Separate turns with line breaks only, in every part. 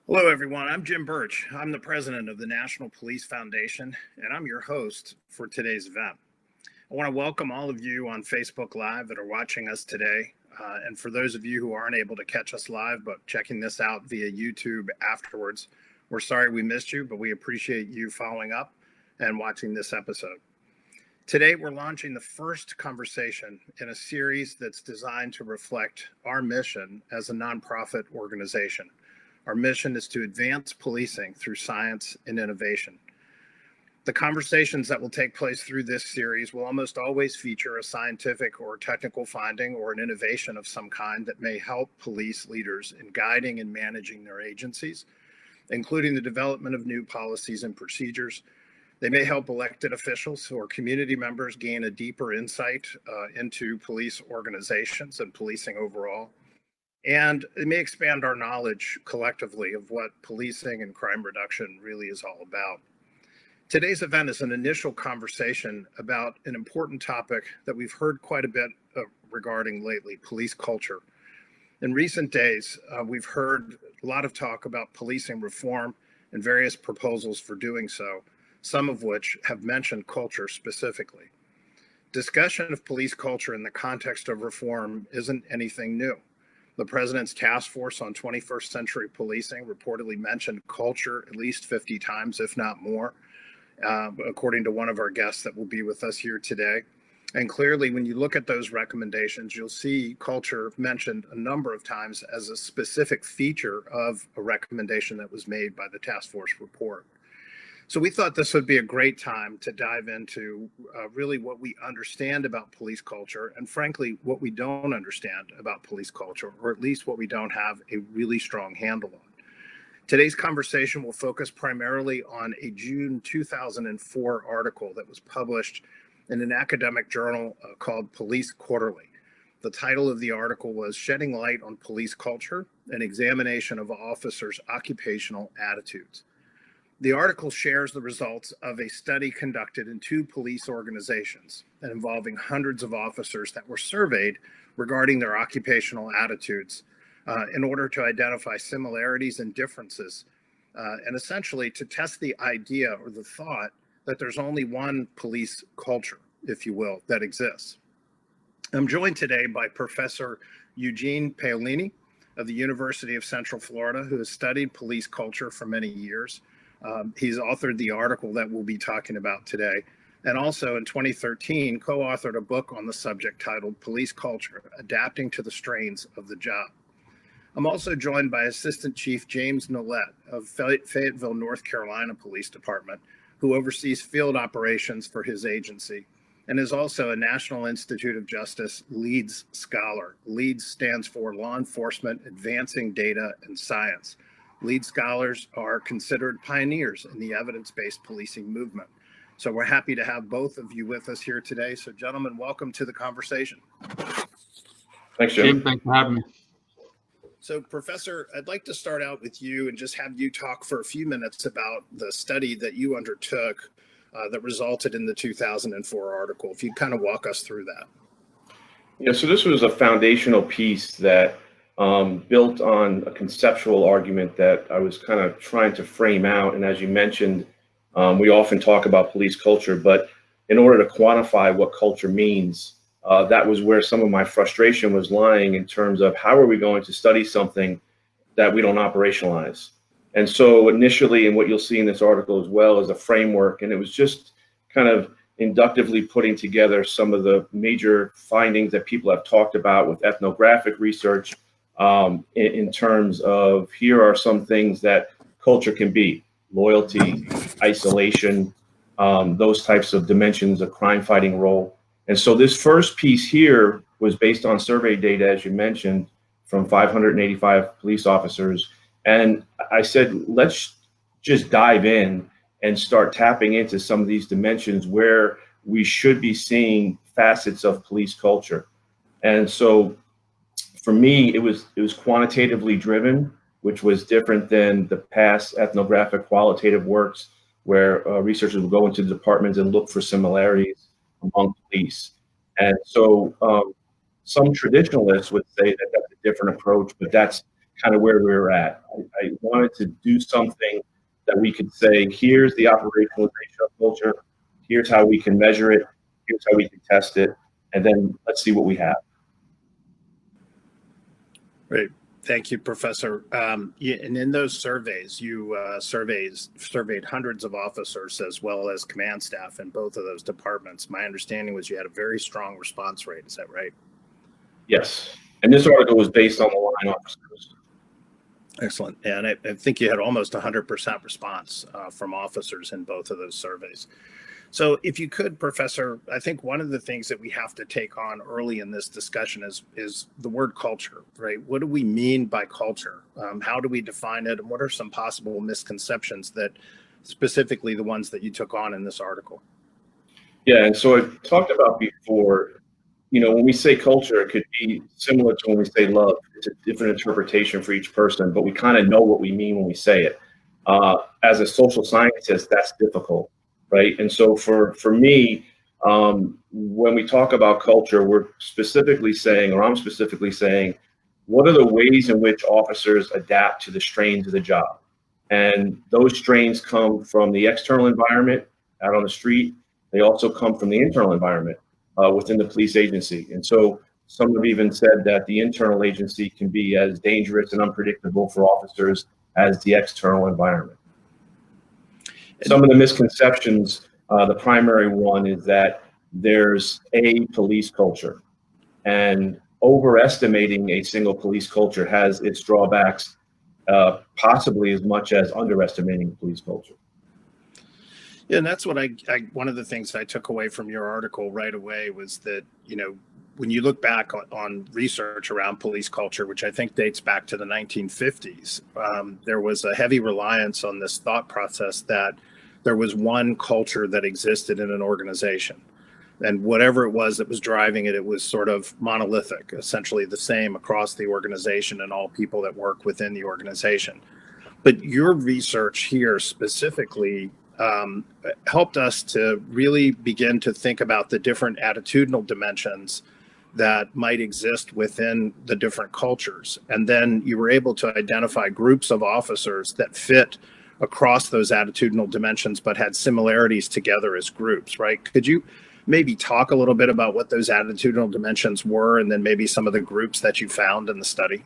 Hello, everyone. I'm Jim Burch. I'm the president of the National Police Foundation, and I'm your host for today's event. I want to welcome all of you on Facebook Live that are watching us today. And for those of you who aren't able to catch us live, but checking this out via YouTube afterwards, we're sorry we missed you, but we appreciate you following up and watching this episode. Today, we're launching the first conversation in a series that's designed to reflect our mission as a nonprofit organization. Our mission is to advance policing through science and innovation. The conversations that will take place through this series will almost always feature a scientific or technical finding or an innovation of some kind that may help police leaders in guiding and managing their agencies, including the development of new policies and procedures. They may help elected officials or community members gain a deeper insight into police organizations and policing overall. And it may expand our knowledge collectively of what policing and crime reduction really is all about. Today's event is an initial conversation about an important topic that we've heard quite a bit regarding lately, police culture. In recent days, we've heard a lot of talk about policing reform and various proposals for doing so, some of which have mentioned culture specifically. Discussion of police culture in the context of reform isn't anything new. The President's Task Force on 21st Century Policing reportedly mentioned culture at least 50 times, if not more, according to one of our guests that will be with us here today. And clearly, when you look at those recommendations, you'll see culture mentioned a number of times as a specific feature of a recommendation that was made by the task force report. So we thought this would be a great time to dive into really what we understand about police culture and frankly, what we don't understand about police culture, or at least what we don't have a really strong handle on. Today's conversation will focus primarily on a June 2004 article that was published in an academic journal called Police Quarterly. The title of the article was Shedding Light on Police Culture, an Examination of Officers' Occupational Attitudes. The article shares the results of a study conducted in two police organizations and involving hundreds of officers that were surveyed regarding their occupational attitudes in order to identify similarities and differences, and essentially to test the idea or the thought that there's only one police culture, if you will, that exists. I'm joined today by Professor Eugene A. of the University of Central Florida, who has studied police culture for many years. He's authored the article that we'll be talking about today, and also in 2013 co-authored a book on the subject titled Police Culture, Adapting to the Strains of the Job. I'm also joined by Assistant Chief James Nolette of Fayetteville, North Carolina Police Department, who oversees field operations for his agency and is also a National Institute of Justice LEADS Scholar. LEADS stands for Law Enforcement Advancing Data and Science. LEAD scholars are considered pioneers in the evidence-based policing movement. So we're happy to have both of you with us here today. So gentlemen, welcome to the conversation.
Thanks, Jim.
Thanks for having me.
So Professor, I'd like to start out with you and just have you talk for a few minutes about the study that you undertook that resulted in the 2004 article. If you'd kind of walk us through that.
Yeah, so this was a foundational piece that built on a conceptual argument that I was kind of trying to frame out. And as you mentioned, we often talk about police culture, but in order to quantify what culture means, that was where some of my frustration was lying in terms of how are we going to study something that we don't operationalize. And so initially, and what you'll see in this article as well, is a framework, and it was just kind of inductively putting together some of the major findings that people have talked about with ethnographic research, in terms of here are some things that culture can be: loyalty, isolation, those types of dimensions, a crime fighting role. And so this first piece here was based on survey data, as you mentioned, from 585 police officers. And I said, let's just dive in and start tapping into some of these dimensions where we should be seeing facets of police culture. And so for me, it was quantitatively driven, which was different than the past ethnographic qualitative works where researchers would go into the departments and look for similarities among police. And so some traditionalists would say that that's a different approach, but that's kind of where we were at. I wanted to do something that we could say, here's the operationalization of culture, here's how we can measure it, here's how we can test it, and then let's see what we have.
Great. Thank you, Professor. And in those surveys, you surveyed hundreds of officers as well as command staff in both of those departments. My understanding was you had a very strong response rate. Is that right?
Yes. And this article was based on the line officers.
Excellent. And I think you had almost 100% response from officers in both of those surveys. So if you could, Professor, I think one of the things that we have to take on early in this discussion is the word culture, right? What do we mean by culture? How do we define it? And what are some possible misconceptions that specifically the ones that you took on in this article?
Yeah, and so I talked about before, when we say culture, it could be similar to when we say love. It's a different interpretation for each person, but we kind of know what we mean when we say it. As a social scientist, that's difficult. Right. And so for me, when we talk about culture, we're specifically saying, or I'm specifically saying, what are the ways in which officers adapt to the strains of the job? And those strains come from the external environment out on the street. They also come from the internal environment within the police agency. And so some have even said that the internal agency can be as dangerous and unpredictable for officers as the external environment. Some of the misconceptions, the primary one is that there's a police culture, and overestimating a single police culture has its drawbacks, possibly as much as underestimating police culture.
Yeah, and that's what one of the things I took away from your article right away was that, when you look back on research around police culture, which I think dates back to the 1950s, there was a heavy reliance on this thought process that there was one culture that existed in an organization. And whatever it was that was driving it, it was sort of monolithic, essentially the same across the organization and all people that work within the organization. But your research here specifically helped us to really begin to think about the different attitudinal dimensions that might exist within the different cultures. And then you were able to identify groups of officers that fit across those attitudinal dimensions, but had similarities together as groups, right? Could you maybe talk a little bit about what those attitudinal dimensions were, and then maybe some of the groups that you found in the study?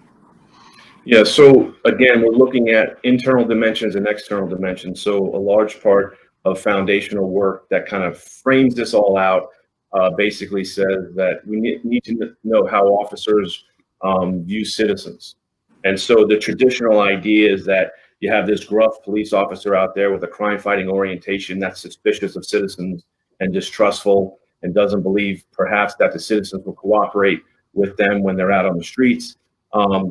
Yeah, so again, we're looking at internal dimensions and external dimensions. So a large part of foundational work that kind of frames this all out basically says that we need to know how officers view citizens. And so the traditional idea is that you have this gruff police officer out there with a crime-fighting orientation that's suspicious of citizens and distrustful and doesn't believe perhaps that the citizens will cooperate with them when they're out on the streets.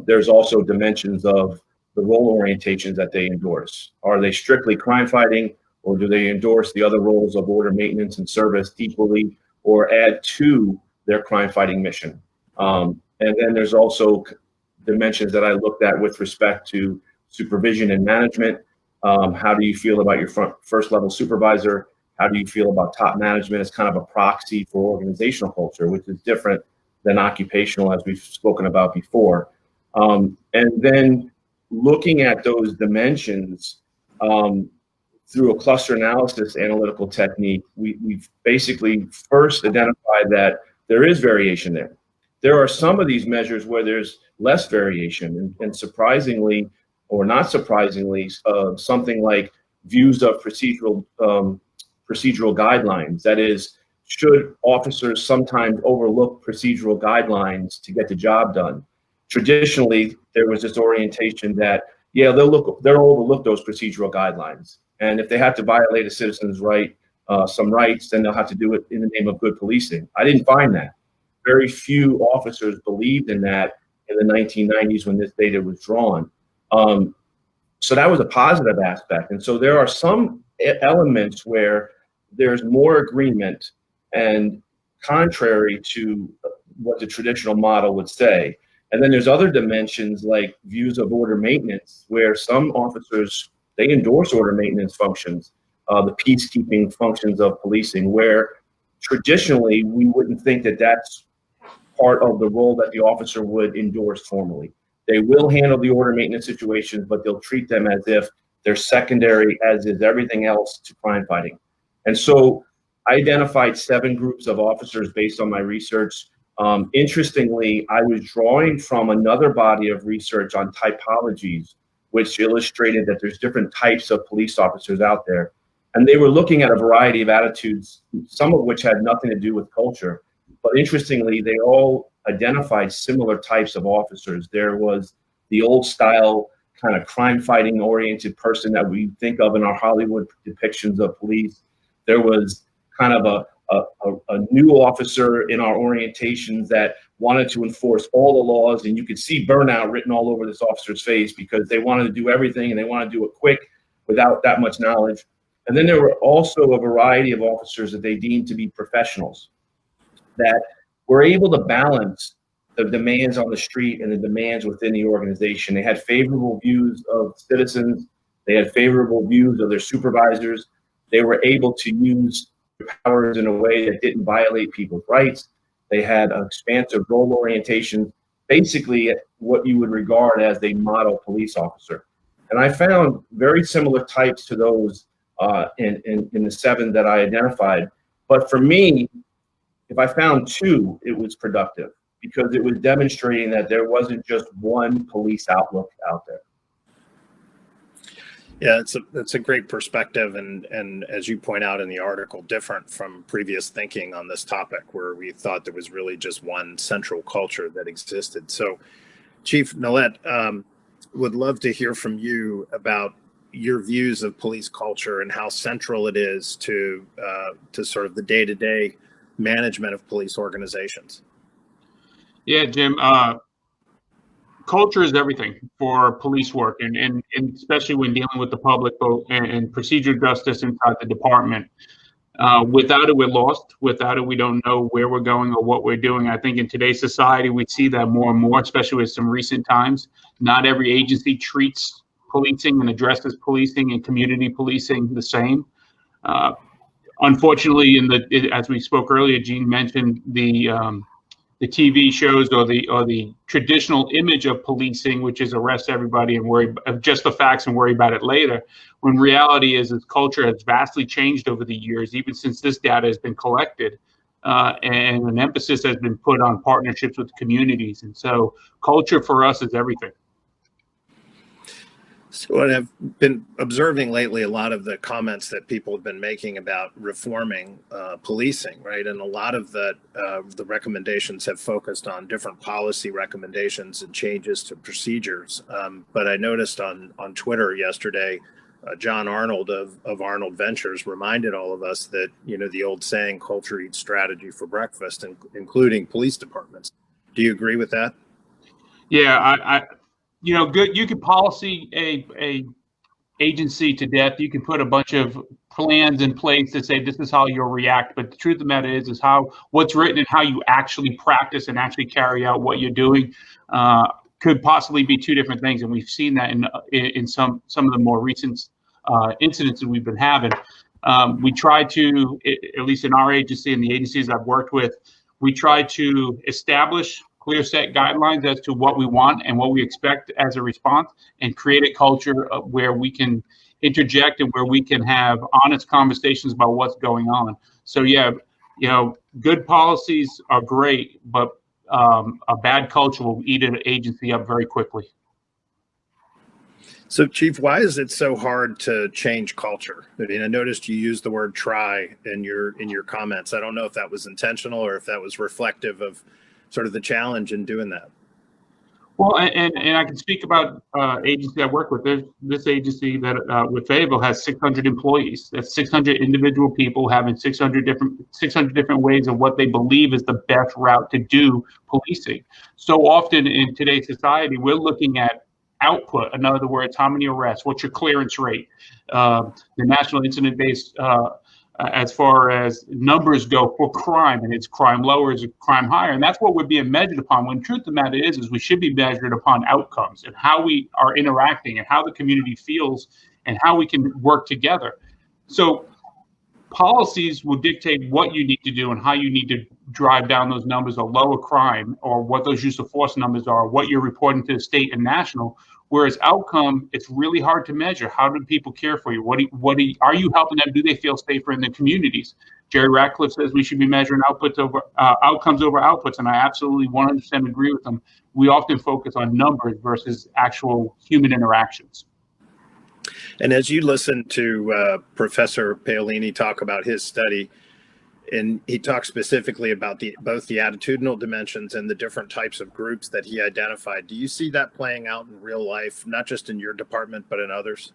There's also dimensions of the role orientations that they endorse. Are they strictly crime-fighting, or do they endorse the other roles of order maintenance and service equally, or add to their crime-fighting mission? And then there's also dimensions that I looked at with respect to supervision and management. How do you feel about your first level supervisor? How do you feel about top management as kind of a proxy for organizational culture, which is different than occupational, as we've spoken about before. And then looking at those dimensions through a cluster analysis analytical technique, we've basically first identified that there is variation there. There are some of these measures where there's less variation, and surprisingly, or not surprisingly, something like views of procedural guidelines. That is, should officers sometimes overlook procedural guidelines to get the job done? Traditionally, there was this orientation that, yeah, they'll overlook those procedural guidelines. And if they have to violate a citizen's some rights, then they'll have to do it in the name of good policing. I didn't find that. Very few officers believed in that in the 1990s when this data was drawn. So that was a positive aspect. And so there are some elements where there's more agreement and contrary to what the traditional model would say. And then there's other dimensions like views of order maintenance, where some officers, they endorse order maintenance functions, the peacekeeping functions of policing, where traditionally we wouldn't think that that's part of the role that the officer would endorse formally. They will handle the order maintenance situations, but they'll treat them as if they're secondary, as is everything else to crime fighting. And so I identified 7 groups of officers based on my research. Interestingly, I was drawing from another body of research on typologies, which illustrated that there's different types of police officers out there. And they were looking at a variety of attitudes, some of which had nothing to do with culture. But interestingly, they all identified similar types of officers. There was the old style kind of crime fighting oriented person that we think of in our Hollywood depictions of police. There was kind of a new officer in our orientations that wanted to enforce all the laws, and you could see burnout written all over this officer's face because they wanted to do everything and they want to do it quick without that much knowledge. And then there were also a variety of officers that they deemed to be professionals that were able to balance the demands on the street and the demands within the organization. They had favorable views of citizens. They had favorable views of their supervisors. They were able to use their powers in a way that didn't violate people's rights. They had an expansive role orientation, basically what you would regard as a model police officer. And I found very similar types to those in the 7 that I identified. But for me, if I found 2, it was productive because it was demonstrating that there wasn't just one police outlook out there.
Yeah, it's a great perspective, and as you point out in the article, different from previous thinking on this topic, where we thought there was really just one central culture that existed. So, Chief Nolette, would love to hear from you about your views of police culture and how central it is to sort of the day-to-day management of police organizations.
Yeah, Jim. Culture is everything for police work, and especially when dealing with the public and procedure justice inside the department. Without it, we're lost. Without it, we don't know where we're going or what we're doing. I think in today's society, we see that more and more, especially with some recent times. Not every agency treats policing and addresses policing and community policing the same. Unfortunately, as we spoke earlier, Gene mentioned the TV shows or the traditional image of policing, which is arrest everybody and worry of just the facts and worry about it later. When reality is culture has vastly changed over the years, even since this data has been collected, and an emphasis has been put on partnerships with communities. And so culture for us is everything.
So what I've been observing lately, a lot of the comments that people have been making about reforming policing, right? And a lot of the recommendations have focused on different policy recommendations and changes to procedures. But I noticed on Twitter yesterday, John Arnold of Arnold Ventures reminded all of us that, you know, the old saying, culture eats strategy for breakfast, including police departments. Do you agree with that?
Yeah, you know, good. You can policy a agency to death. You can put a bunch of plans in place to say this is how you'll react. But the truth of the matter is what's written and how you actually practice and actually carry out what you're doing could possibly be 2 different things. And we've seen that in some of the more recent incidents that we've been having. We try to, at least in our agency and the agencies I've worked with, we try to establish clear set guidelines as to what we want and what we expect as a response, and create a culture where we can interject and where we can have honest conversations about what's going on. So yeah, you know, good policies are great, but a bad culture will eat an agency up very quickly.
So, Chief, why is it so hard to change culture? I mean, I noticed you used the word "try" in your comments. I don't know if that was intentional or if that was reflective of sort of the challenge in doing that.
Well, and I can speak about agency I work with. There's this agency that with Fayetteville has 600 employees. That's 600 individual people having 600 different ways of what they believe is the best route to do policing. So often in today's society, we're looking at output. In other words, how many arrests? What's your clearance rate? The national incident base, as far as numbers go for crime, and it's crime lower, is crime higher, and that's what we're being measured upon. When truth of the matter is we should be measured upon outcomes and how we are interacting and how the community feels and how we can work together. So Policies will dictate what you need to do and how you need to drive down those numbers or lower crime, or what those use of force numbers are, what you're reporting to the state and national. Whereas outcome, it's really hard to measure. How do people care for you? Are you helping them? Do they feel safer in their communities? Jerry Ratcliffe says we should be measuring outputs over outcomes over outputs, and I absolutely 100% agree with them. We often focus on numbers versus actual human interactions.
And as you listen to Professor Paolini talk about his study, and he talks specifically about both the attitudinal dimensions and the different types of groups that he identified, do you see that playing out in real life, not just in your department, but in others?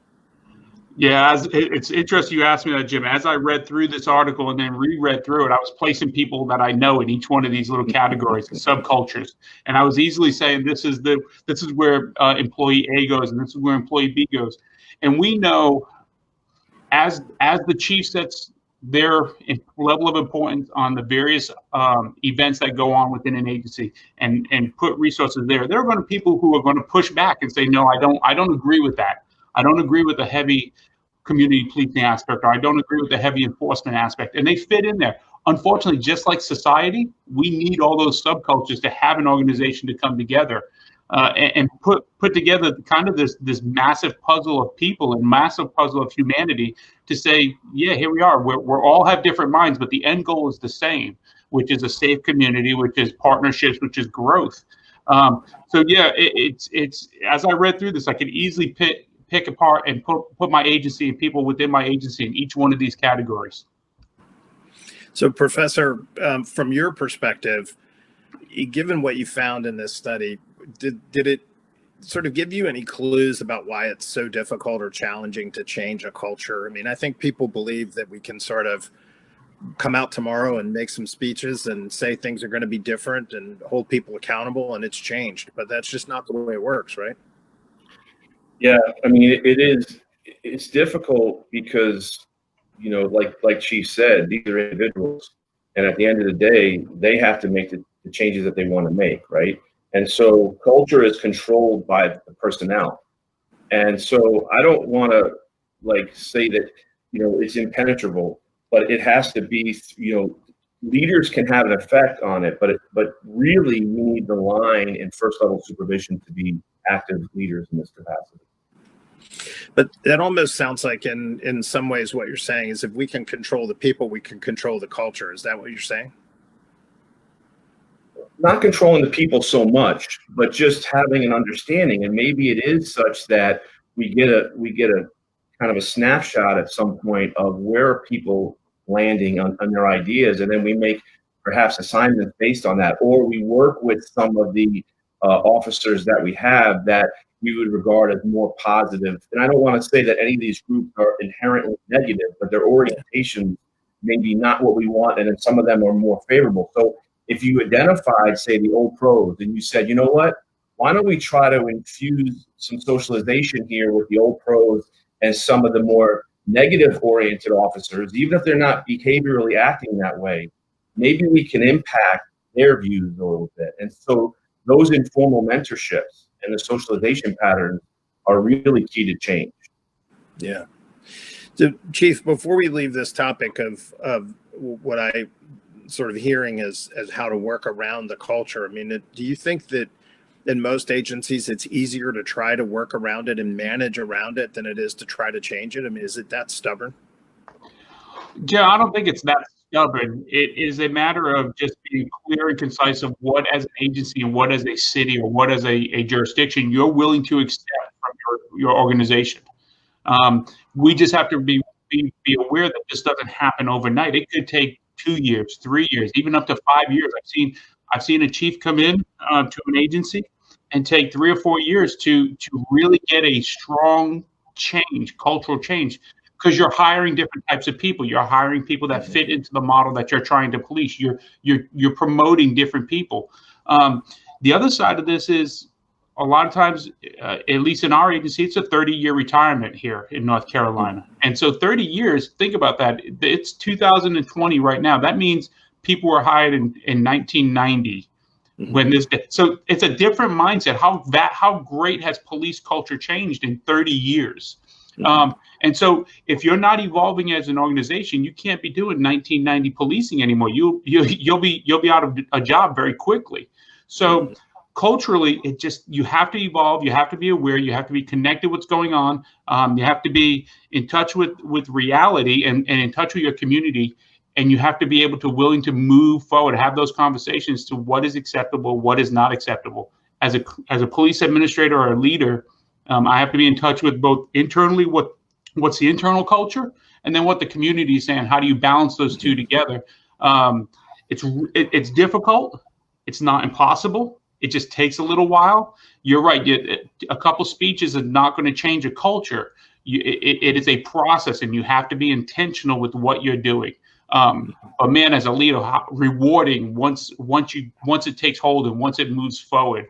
Yeah, it's interesting you asked me that, Jim. As I read through this article and then reread through it, I was placing people that I know in each one of these little categories and subcultures, and I was easily saying this is where employee A goes, and this is where employee B goes. And we know, as the chief sets their level of importance on the various events that go on within an agency and put resources there are going to be people who are going to push back and say, no, I don't agree with that. I don't agree with the heavy community policing aspect, or I don't agree with the heavy enforcement aspect, and they fit in there. Unfortunately, just like society, we need all those subcultures to have an organization to come together and put together kind of this massive puzzle of people and massive puzzle of humanity to say, yeah, here we are. We're all have different minds, but the end goal is the same, which is a safe community, which is partnerships, which is growth. So yeah, it's as I read through this, I could easily pick apart and put my agency and people within my agency in each one of these categories.
So, Professor, from your perspective, given what you found in this study, did it sort of give you any clues about why it's so difficult or challenging to change a culture? I mean, I think people believe that we can sort of come out tomorrow and make some speeches and say things are going to be different and hold people accountable, and it's changed. But that's just not the way it works, right?
Yeah, I mean, it's difficult because, you know, like Chief said, these are individuals, and at the end of the day, they have to make the changes that they want to make, right? And so culture is controlled by the personnel. And so I don't want to say that, you know, it's impenetrable, but it has to be, you know, leaders can have an effect on it, but really we need the line in first level supervision to be active leaders in this capacity.
But that almost sounds like in some ways what you're saying is if we can control the people, we can control the culture. Is that what you're saying?
Not controlling the people so much, but just having an understanding. And maybe it is such that we get a kind of a snapshot at some point of where are people landing on their ideas, and then we make perhaps assignments based on that, or we work with some of the officers that we have that we would regard as more positive. And I don't want to say that any of these groups are inherently negative, but their orientation may be not what we want, and then some of them are more favorable. So if you identified, say, the old pros, and you said, you know what, why don't we try to infuse some socialization here with the old pros and some of the more negative-oriented officers, even if they're not behaviorally acting that way, maybe we can impact their views a little bit. And so those informal mentorships and the socialization patterns are really key to change.
Yeah. So, Chief, before we leave this topic of what I sort of hearing as how to work around the culture, I mean, do you think that in most agencies it's easier to try to work around it and manage around it than it is to try to change it? I mean, is it that stubborn?
Yeah, I don't think it's that stubborn. It is a matter of just being clear and concise of what as an agency and what as a city or what as a jurisdiction you're willing to accept from your organization. We just have to be aware that this doesn't happen overnight. It could take 2 years, 3 years, even up to 5 years. I've seen a chief come in to an agency and take 3 or 4 years to really get a strong change, cultural change, because you're hiring different types of people. You're hiring people that fit into the model that you're trying to police. You're promoting different people. The other side of this is a lot of times, at least in our agency, it's a 30-year retirement here in North Carolina. And so 30 years, think about that. It's 2020 right now. That means people were hired in 1990 when this. So it's a different mindset. How great has police culture changed in 30 years? And so if you're not evolving as an organization, you can't be doing 1990 policing anymore. You'll be out of a job very quickly. So culturally, you have to evolve. You have to be aware. You have to be connected with what's going on. You have to be in touch with reality and in touch with your community. And you have to be able to willing to move forward, have those conversations to what is acceptable, what is not acceptable. As a police administrator or a leader, I have to be in touch with both internally what's the internal culture, and then what the community is saying. How do you balance those two together? It's difficult. It's not impossible. It just takes a little while. You're right. A couple speeches are not going to change a culture. It is a process, and you have to be intentional with what you're doing. But man, as a leader, rewarding once it takes hold and once it moves forward,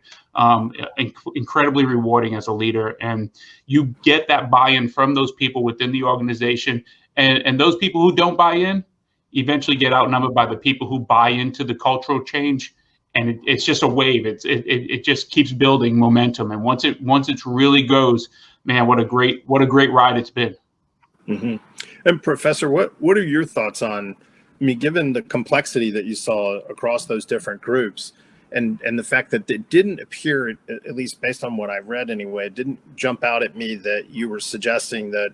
incredibly rewarding as a leader. And you get that buy-in from those people within the organization, and those people who don't buy in eventually get outnumbered by the people who buy into the cultural change. And it's just a wave. It just keeps building momentum. And once it really goes, man, what a great ride it's been.
Mm-hmm. And Professor, what are your thoughts on, given the complexity that you saw across those different groups, and the fact that it didn't appear, at least based on what I read anyway, it didn't jump out at me that you were suggesting that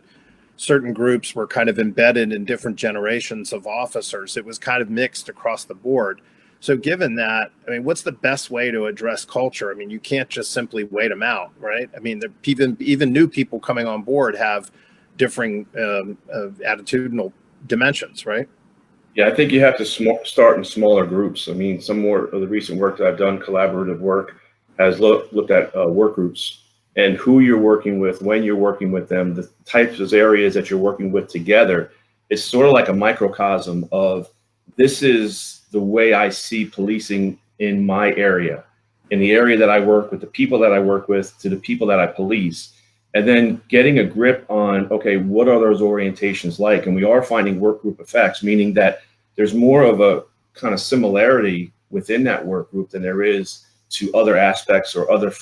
certain groups were kind of embedded in different generations of officers. It was kind of mixed across the board. So given that, what's the best way to address culture? You can't just simply wait them out, right? Even new people coming on board have differing attitudinal dimensions, right?
Yeah, I think you have to start in smaller groups. Some more of the recent work that I've done, collaborative work, has looked at work groups and who you're working with, when you're working with them, the types of areas that you're working with together. It's sort of like a microcosm of, this is the way I see policing in my area, in the area that I work with, the people that I work with, to the people that I police. And then getting a grip on, okay, what are those orientations like? And we are finding work group effects, meaning that there's more of a kind of similarity within that work group than there is to other aspects or other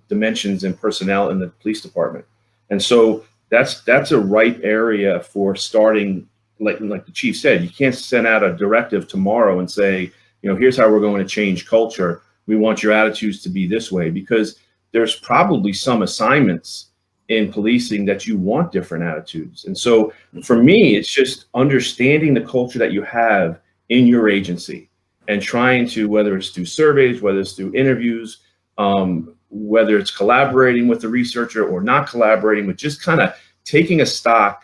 dimensions in personnel in the police department. And so that's a right area for starting. Like the chief said, you can't send out a directive tomorrow and say, here's how we're going to change culture. We want your attitudes to be this way, because there's probably some assignments in policing that you want different attitudes. And so for me, it's just understanding the culture that you have in your agency and trying to, whether it's through surveys, whether it's through interviews, whether it's collaborating with the researcher or not collaborating, but just kind of taking stock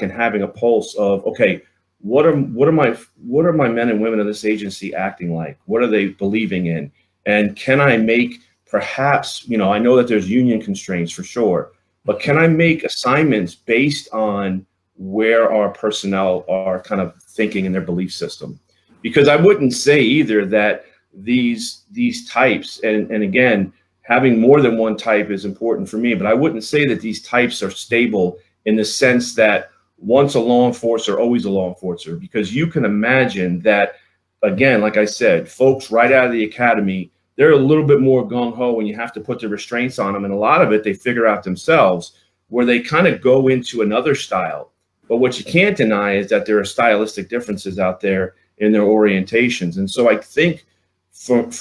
and having a pulse of, okay, what are my men and women of this agency acting like? What are they believing in? And can I make, perhaps, I know that there's union constraints for sure, but can I make assignments based on where our personnel are kind of thinking in their belief system? Because I wouldn't say either that these types, and again, having more than one type is important for me, but I wouldn't say that these types are stable in the sense that once a law enforcer, always a law enforcer, because you can imagine that, again, like I said, folks right out of the academy, they're a little bit more gung-ho when you have to put the restraints on them. And a lot of it they figure out themselves, where they kind of go into another style. But what you can't deny is that there are stylistic differences out there in their orientations. And so I think for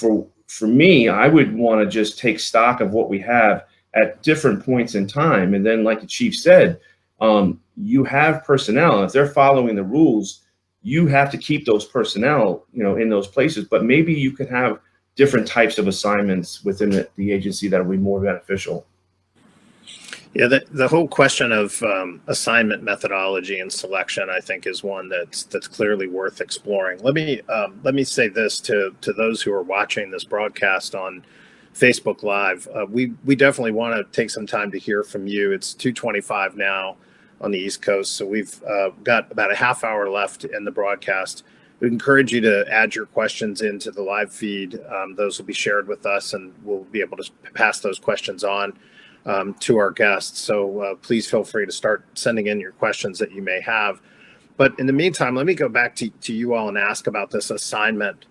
me, I would want to just take stock of what we have at different points in time. And then, like the chief said, you have personnel, and if they're following the rules, you have to keep those personnel, in those places. But maybe you could have different types of assignments within the agency that would be more beneficial.
Yeah, the whole question of assignment methodology and selection, I think, is one that's clearly worth exploring. Let me say this to those who are watching this broadcast on Facebook Live. We definitely want to take some time to hear from you. It's 2:25 now on the East Coast, so we've got about a half hour left in the broadcast. We encourage you to add your questions into the live feed. Those will be shared with us, and we'll be able to pass those questions on to our guests. So please feel free to start sending in your questions that you may have. But in the meantime, let me go back to you all and ask about this assignment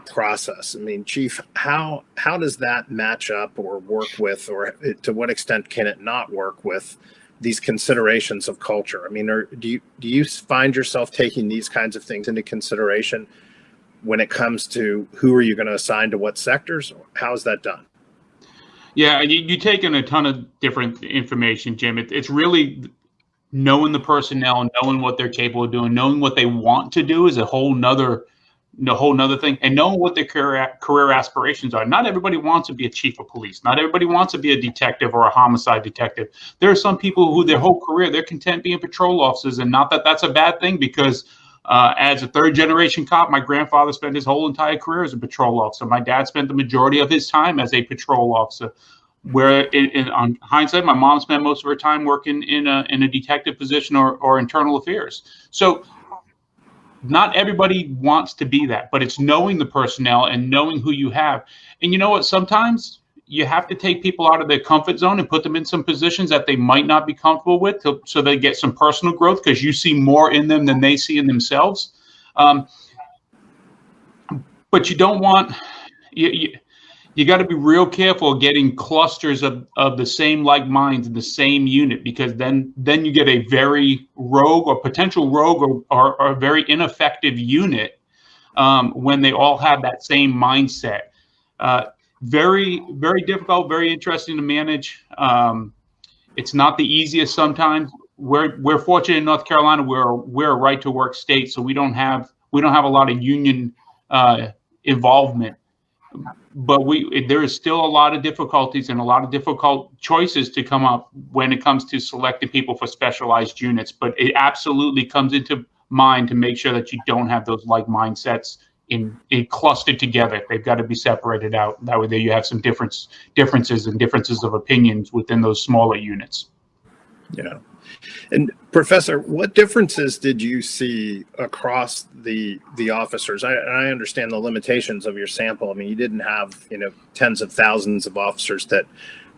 process. Chief, how does that match up or work with, or to what extent can it not work with these considerations of culture? I mean, do you find yourself taking these kinds of things into consideration when it comes to who are you going to assign to what sectors? How's that done?
Yeah, you take in a ton of different information, Jim. It's really knowing the personnel, knowing what they're capable of doing, knowing what they want to do is a whole nother thing, and knowing what their career aspirations are. Not everybody wants to be a chief of police. Not everybody wants to be a detective or a homicide detective. There are some people who their whole career, they're content being patrol officers, and not that that's a bad thing, because as a third generation cop, my grandfather spent his whole entire career as a patrol officer. My dad spent the majority of his time as a patrol officer. Where on hindsight, my mom spent most of her time working in a detective position or internal affairs. So not everybody wants to be that, but it's knowing the personnel and knowing who you have. And you know what? Sometimes you have to take people out of their comfort zone and put them in some positions that they might not be comfortable with, so they get some personal growth, because you see more in them than they see in themselves. But you don't want you got to be real careful getting clusters of the same like minds in the same unit, because then you get a very rogue or potential rogue or a very ineffective unit when they all have that same mindset. Very, very difficult, very interesting to manage. It's not the easiest sometimes. We're fortunate in North Carolina. We're a right to work state, so we don't have a lot of union involvement. But there is still a lot of difficulties and a lot of difficult choices to come up when it comes to selecting people for specialized units. But it absolutely comes into mind to make sure that you don't have those like mindsets in clustered together. They've got to be separated out. That way, there you have some differences of opinions within those smaller units.
Yeah. And Professor, what differences did you see across the officers? I understand the limitations of your sample. I mean, you didn't have, tens of thousands of officers that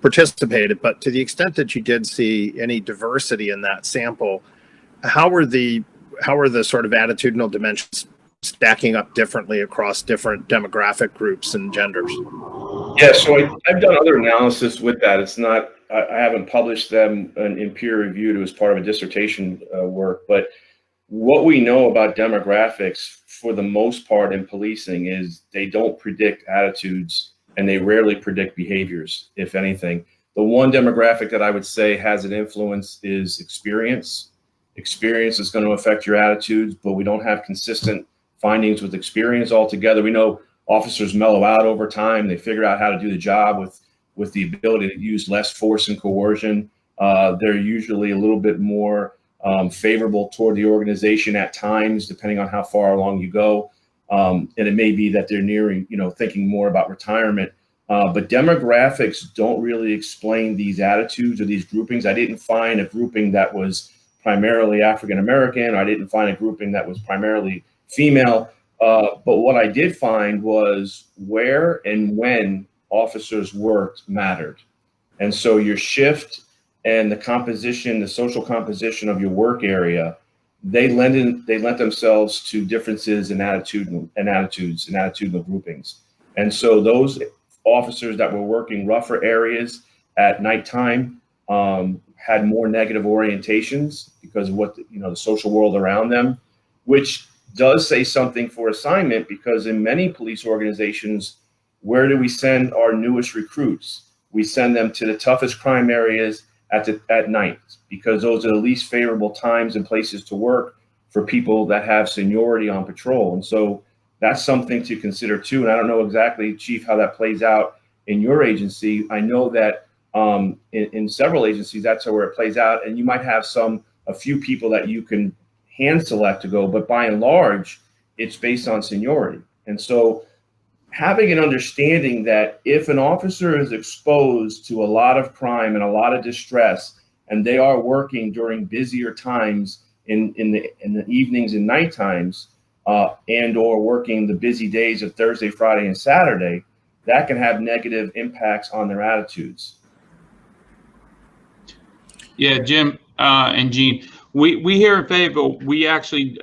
participated, but to the extent that you did see any diversity in that sample, how were the sort of attitudinal dimensions stacking up differently across different demographic groups and genders?
Yeah, so I've done other analysis with that. It's not, I haven't published them in peer reviewed as part of a dissertation work, but what we know about demographics for the most part in policing is they don't predict attitudes, and they rarely predict behaviors, if anything. The one demographic that I would say has an influence is experience. Experience is going to affect your attitudes, but we don't have consistent findings with experience altogether. We know officers mellow out over time. They figure out how to do the job with the ability to use less force and coercion. They're usually a little bit more favorable toward the organization at times, depending on how far along you go. And it may be that they're nearing, thinking more about retirement. But demographics don't really explain these attitudes or these groupings. I didn't find a grouping that was primarily African American. I didn't find a grouping that was primarily female. But what I did find was where and when officers worked mattered. And so your shift and the social composition of your work area, they lent themselves to differences in attitudinal groupings. And so those officers that were working rougher areas at nighttime had more negative orientations because of what the social world around them, which does say something for assignment, because in many police organizations, where do we send our newest recruits? We send them to the toughest crime areas at night, because those are the least favorable times and places to work for people that have seniority on patrol. And so that's something to consider too. And I don't know exactly, Chief, how that plays out in your agency. I know that in several agencies, that's where it plays out. And you might have a few people that you can hand select to go, but by and large, it's based on seniority. And so having an understanding that if an officer is exposed to a lot of crime and a lot of distress, and they are working during busier times in the evenings and night times, and or working the busy days of Thursday, Friday, and Saturday, that can have negative impacts on their attitudes. Yeah,
Jim and Gene, we here in Fayetteville, we actually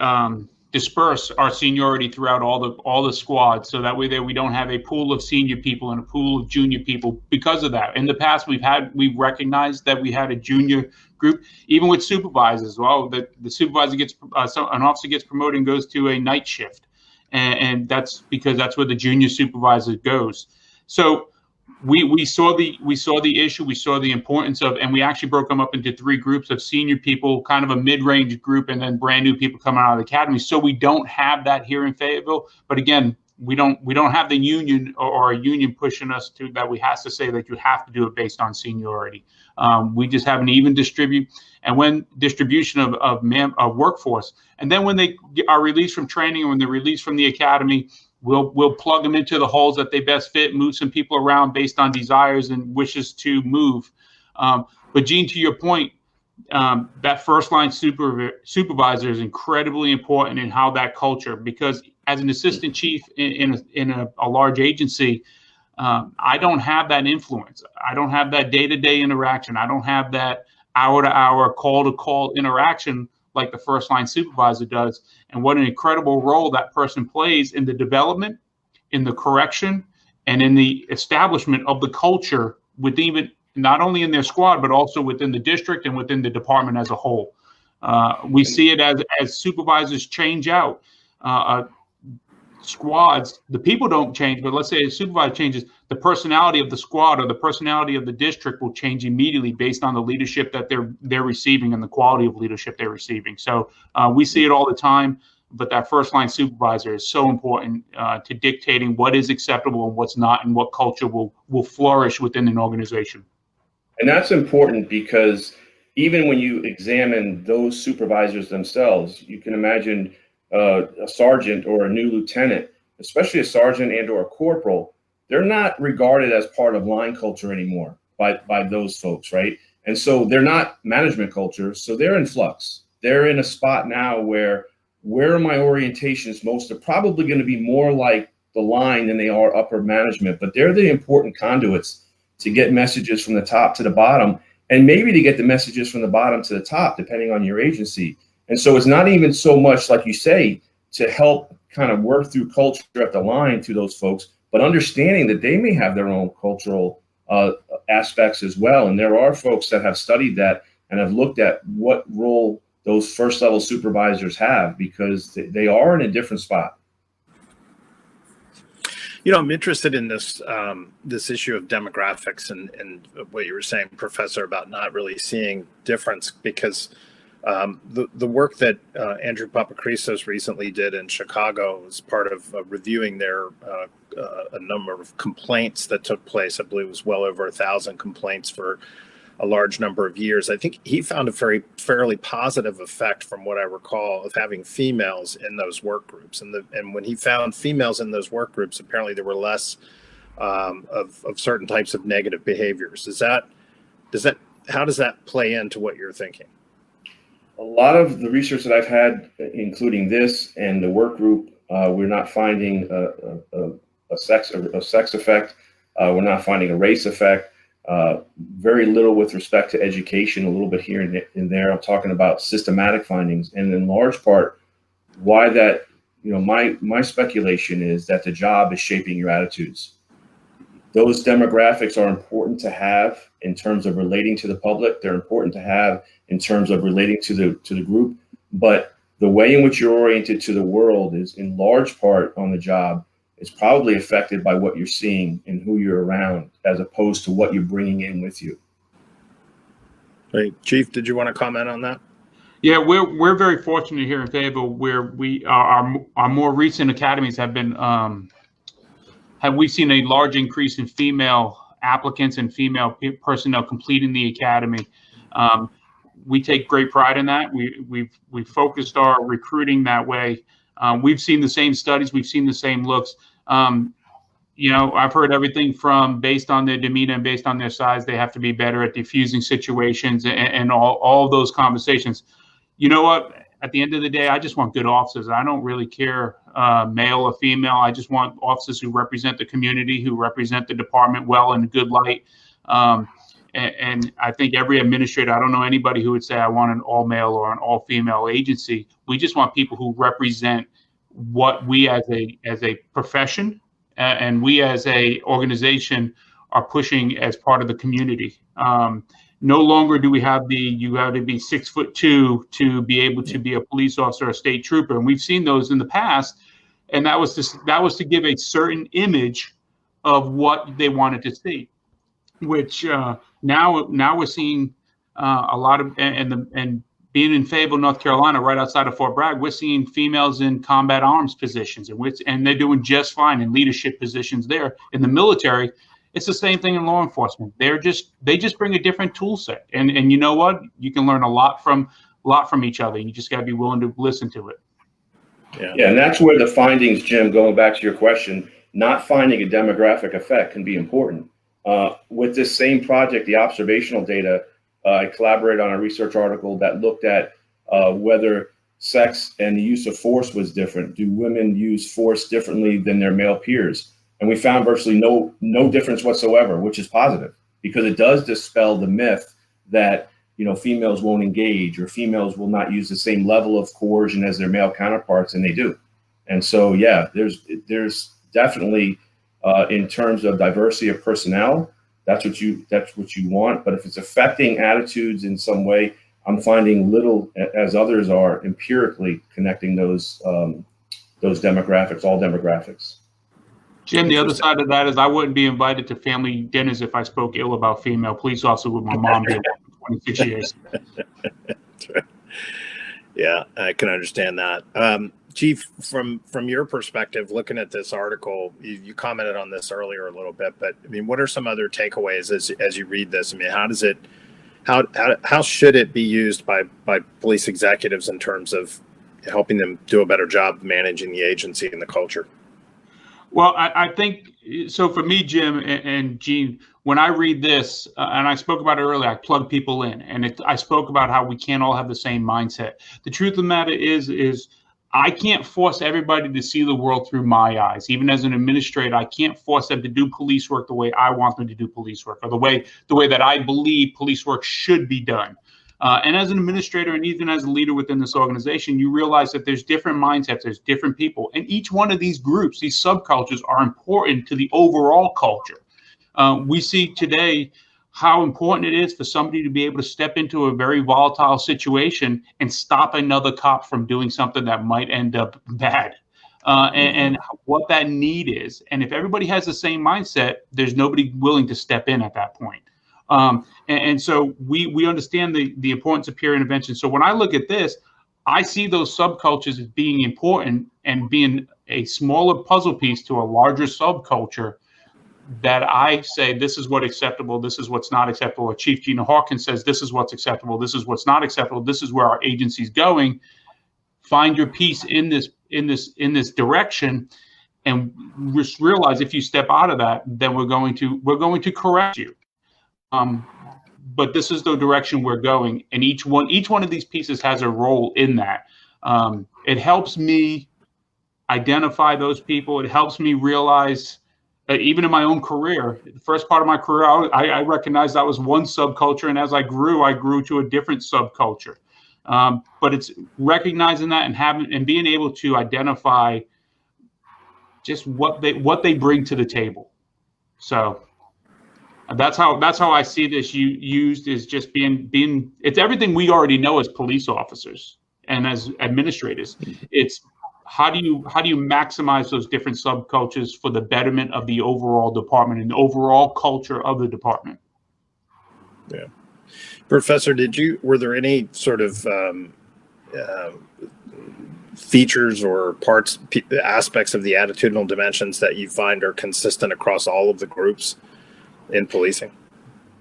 disperse our seniority throughout all the squads, so that way there we don't have a pool of senior people and a pool of junior people. Because of that, in the past we've recognized that we had a junior group, even with supervisors. Well, the supervisor gets an officer gets promoted and goes to a night shift, and that's because that's where the junior supervisor goes. So we saw the issue, we saw the importance of, and we actually broke them up into 3 groups of senior people, kind of a mid-range group, and then brand new people coming out of the academy. So we don't have that here in Fayetteville. But again, we don't have the union or a union pushing us to that. We have to say that you have to do it based on seniority. We just have an even distribution of workforce. And then when they are released from training, or when they're released from the academy, we'll plug them into the holes that they best fit, move some people around based on desires and wishes to move. But Gene, to your point, that first line supervisor is incredibly important in how that culture, because as an assistant chief in a large agency, I don't have that influence. I don't have that day-to-day interaction. I don't have that hour-to-hour, call-to-call interaction like the first line supervisor does. And what an incredible role that person plays in the development, in the correction, and in the establishment of the culture with even not only in their squad, but also within the district and within the department as a whole. We see it as supervisors change out. Squads, the people don't change, but let's say a supervisor changes, the personality of the squad or the personality of the district will change immediately based on the leadership that they're receiving and the quality of leadership they're receiving. So we see it all the time, but that first line supervisor is so important to dictating what is acceptable and what's not, and what culture will flourish within an organization.
And that's important because even when you examine those supervisors themselves, you can imagine a sergeant or a new lieutenant, especially a sergeant and or a corporal, they're not regarded as part of line culture anymore by those folks, right? And so they're not management culture, so they're in flux. They're in a spot now where are my orientations most are probably going to be more like the line than they are upper management, but they're the important conduits to get messages from the top to the bottom, and maybe to get the messages from the bottom to the top, depending on your agency. And so it's not even so much, like you say, to help kind of work through culture at the line to those folks, but understanding that they may have their own cultural aspects as well. And there are folks that have studied that and have looked at what role those first level supervisors have, because they are in a different spot.
You know, I'm interested in this this issue of demographics and what you were saying, Professor, about not really seeing difference, because the work that Andrew Papachristos recently did in Chicago was part of reviewing their a number of complaints that took place. I believe it was well over 1,000 complaints for a large number of years. I think he found a fairly positive effect, from what I recall, of having females in those work groups. And when he found females in those work groups, apparently there were less of certain types of negative behaviors. How does that play into what you're thinking?
A lot of the research that I've had, including this and the work group, we're not finding a sex effect. We're not finding a race effect. Very little with respect to education, a little bit here and there. I'm talking about systematic findings, and in large part, why that, my speculation is that the job is shaping your attitudes. Those demographics are important to have in terms of relating to the public. They're important to have in terms of relating to the group. But the way in which you're oriented to the world is in large part on the job is probably affected by what you're seeing and who you're around, as opposed to what you're bringing in with you.
Hey, Chief, did you want to comment on that?
Yeah, we're very fortunate here in Fayetteville, where we our more recent academies have been we've seen a large increase in female applicants and female personnel completing the academy. We take great pride in that. We've focused our recruiting that way. We've seen the same studies. We've seen the same looks. I've heard everything from based on their demeanor and based on their size, they have to be better at diffusing situations and all those conversations. You know what? At the end of the day, I just want good officers. I don't really care male or female. I just want officers who represent the community, who represent the department well in a good light. And I think every administrator, I don't know anybody who would say I want an all male or an all female agency. We just want people who represent what we as a profession and we as a organization are pushing as part of the community. No longer do we have you have to be 6'2" to be able to be a police officer or a state trooper. And we've seen those in the past. And that was to give a certain image of what they wanted to see, which now we're seeing a lot of, and being in Fayetteville, North Carolina, right outside of Fort Bragg, we're seeing females in combat arms positions, and they're doing just fine in leadership positions there. In the military, it's the same thing in law enforcement. They just bring a different tool set, and you know what? You can learn a lot from each other. You just got to be willing to listen to it.
Yeah, and that's where the findings, Jim, going back to your question, not finding a demographic effect can be important. With this same project, the observational data, I collaborated on a research article that looked at whether sex and the use of force was different. Do women use force differently than their male peers? And we found virtually no difference whatsoever, which is positive, because it does dispel the myth that females won't engage or females will not use the same level of coercion as their male counterparts, and they do. And so, yeah, there's definitely in terms of diversity of personnel, that's what you want. But if it's affecting attitudes in some way, I'm finding little, as others are, empirically connecting those demographics, all demographics.
Jim, the other side of that is I wouldn't be invited to family dinners if I spoke ill about female police officers with my mom did for 26 years.
Yeah, I can understand that. Chief, from your perspective, looking at this article, you commented on this earlier a little bit, but I mean, what are some other takeaways as you read this? I mean, how should it be used by police executives in terms of helping them do a better job managing the agency and the culture?
Well, I think so. For me, Jim and Gene, when I read this, and I spoke about it earlier, I plug people in, and I spoke about how we can't all have the same mindset. The truth of the matter is I can't force everybody to see the world through my eyes. Even as an administrator, I can't force them to do police work the way I want them to do police work, or the way that I believe police work should be done. And as an administrator, and even as a leader within this organization, you realize that there's different mindsets, there's different people, and each one of these groups, these subcultures, are important to the overall culture. We see today how important it is for somebody to be able to step into a very volatile situation and stop another cop from doing something that might end up bad, and what that need is. And if everybody has the same mindset, there's nobody willing to step in at that point. And so we understand the importance of peer intervention. So when I look at this, I see those subcultures as being important and being a smaller puzzle piece to a larger subculture that I say, this is what's acceptable, this is what's not acceptable. Or Chief Gina Hawkins says, this is what's acceptable, this is what's not acceptable, this is where our agency's going. Find your piece in this direction, and just realize if you step out of that, then we're going to correct you. But this is the direction we're going, and each one of these pieces has a role in that. It helps me identify those people. It helps me realize, even in my own career, the first part of my career, I recognized I was one subculture, and as I grew to a different subculture. But it's recognizing that and being able to identify just what they bring to the table. So that's how I see this used, is just being it's everything we already know as police officers and as administrators. It's how do you maximize those different subcultures for the betterment of the overall department and the overall culture of the department.
Yeah. Professor, were there any sort of features or aspects of the attitudinal dimensions that you find are consistent across all of the groups in policing?